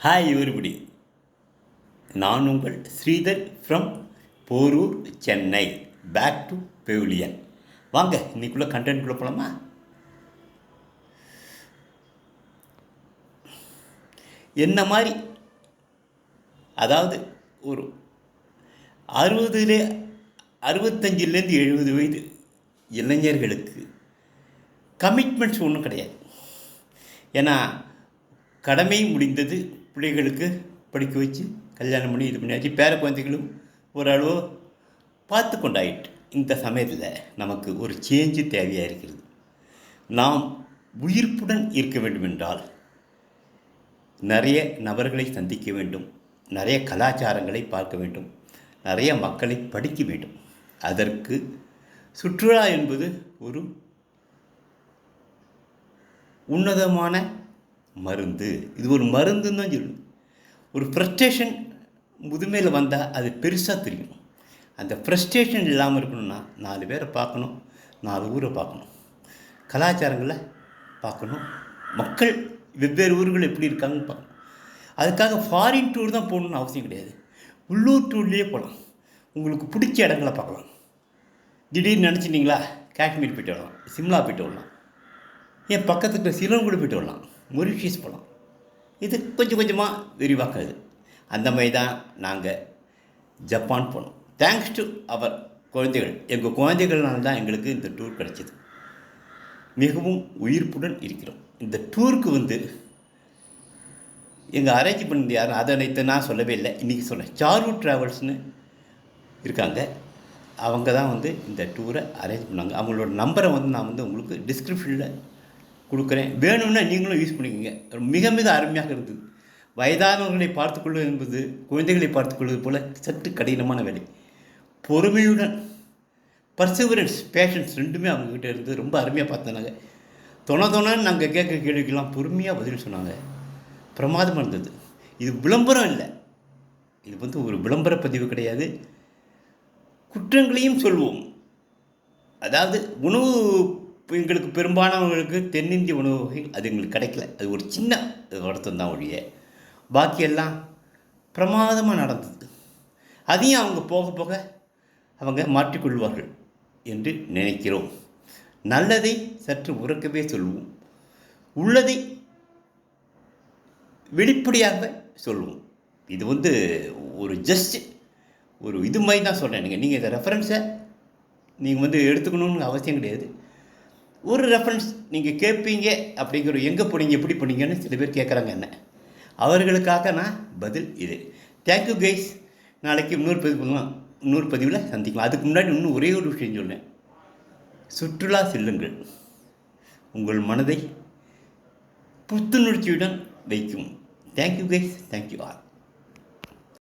Hi everybody, நான் உங்கள் Sridhar from Porur, Chennai. Back to pavilion. வாங்க இன்னைக்குள்ள கண்டென்ட்குள்ளே போகலாமா? என்ன மாதிரி, அதாவது ஒரு 65லேருந்து 70 வயது இளைஞர்களுக்கு கமிட்மெண்ட்ஸ் ஒன்றும் கிடையாது. ஏன்னா கடமை முடிந்தது, பிள்ளைகளுக்கு படிக்க வச்சு கல்யாணம் பண்ணி இது பண்ணியாச்சு, பேர குழந்தைகளும் ஓரளவு பார்த்து கொண்டாயிட்டு. இந்த சமயத்தில் நமக்கு ஒரு சேஞ்சு தேவையாக இருக்கிறது. நாம் உயிர்ப்புடன் இருக்க வேண்டும் என்றால் நிறைய நபர்களை சந்திக்க வேண்டும், நிறைய கலாச்சாரங்களை பார்க்க வேண்டும், நிறைய மக்களை படிக்க வேண்டும். அதற்கு சுற்றுலா என்பது ஒரு உன்னதமான மருந்து. இது ஒரு மருந்துன்னு தான் சொல்லணும். ஒரு ஃப்ரஸ்ட்ரேஷன் முதுமையில் வந்தால் அது பெருசாக தெரியும். அந்த ஃப்ரஸ்ட்ரேஷன் இல்லாமல் இருக்கணும்னா 4 பேரை பார்க்கணும், 4 ஊரை பார்க்கணும், கலாச்சாரங்களை பார்க்கணும், மக்கள் வெவ்வேறு ஊர்கள் எப்படி இருக்காங்கன்னு பார்க்கணும். அதுக்காக ஃபாரின் டூர் தான் போகணுன்னு அவசியம் கிடையாது. உள்ளூர் டூர்லேயே போகலாம். உங்களுக்கு பிடிச்ச இடங்களை பார்க்கலாம். திடீர்னு நினச்சிட்டிங்களா காஷ்மீர் போய்ட்டு வரலாம், சிம்லா போய்ட்டு வரலாம், என் பக்கத்துக்கு சிலோன் கூட போய்ட்டு வரலாம், மொரிஷியஸ் போகலாம். இது கொஞ்சம் கொஞ்சமாக விரிவாக்குது. அந்த மாதிரி தான் நாங்கள் ஜப்பான் போனோம். தேங்க்ஸ் டு அவர் குழந்தைகள். எங்கள் குழந்தைகள்னால தான் எங்களுக்கு இந்த டூர் கிடச்சிது. மிகவும் உயிர்ப்புடன் இருக்கிறோம். இந்த டூருக்கு எங்கள் அரேஞ்ச் பண்ணது யாரும் அதை நேற்று நான் சொல்லவே இல்லை, இன்றைக்கி சொல்கிறேன். சாரு ட்ராவல்ஸ்னு இருக்காங்க, அவங்க தான் இந்த டூரை அரேஞ்ச் பண்ணாங்க. அவங்களோட நம்பரை நான் உங்களுக்கு டிஸ்கிரிப்ஷனில் கொடுக்குறேன். வேணும்னா நீங்களும் யூஸ் பண்ணிக்கோங்க. மிக மிக அருமையாக இருந்தது. வயதானவர்களை பார்த்துக்கொள்வது என்பது குழந்தைகளை பார்த்துக்கொள்வது போல் சற்று கடினமான வேலை. பொறுமையுடன் பர்சிவரன்ஸ், பேஷன்ஸ் ரெண்டுமே அவங்கக்கிட்ட இருந்து ரொம்ப அருமையாக பார்த்தாங்க. தொணன்னு நாங்கள் கேட்குற கேள்விக்கெல்லாம் பொறுமையாக பதில் சொன்னாங்க. பிரமாதமாக இருந்தது. இது விளம்பரம் இல்லை, இது ஒரு விளம்பர பதிவு கிடையாது. குற்றங்களையும் சொல்வோம். அதாவது உணவு எங்களுக்கு பெரும்பாலானவர்களுக்கு தென்னிந்திய உணவு வகைகள் அது எங்களுக்கு கிடைக்கல. அது ஒரு சின்ன வருத்தம் தான் ஒழிய பாக்கியெல்லாம் பிரமாதமாக நடந்தது. அதையும் அவங்க போக போக அவங்க மாற்றிக்கொள்வார்கள் என்று நினைக்கிறோம். நல்லதை சற்று உறக்கவே சொல்வோம், உள்ளதை வெளிப்படையாக சொல்லுவோம். இது ஒரு ஜஸ்ட் ஒரு இது மாதிரி தான் சொல்கிறேன். நீங்கள் இந்த ரெஃபரன்ஸை நீங்கள் எடுத்துக்கணும்னு அவசியம் கிடையாது. ஒரு ரெஃபரன்ஸ் நீங்கள் கேட்பீங்க அப்படிங்கிற, எங்கே போனீங்க எப்படி போனீங்கன்னு சில பேர் கேட்குறாங்க என்ன, அவர்களுக்காக நான் பதில் இது. Thank you guys. நாளைக்கு இன்னொரு பதிவில் சந்திக்கலாம். அதுக்கு முன்னாடி இன்னும் ஒரே ஒரு விஷயம் சொன்னேன். சுற்றுலா செல்லுங்கள், உங்கள் மனதை புத்துணர்ச்சியுடன் வைக்கும். Thank you guys, thank you all.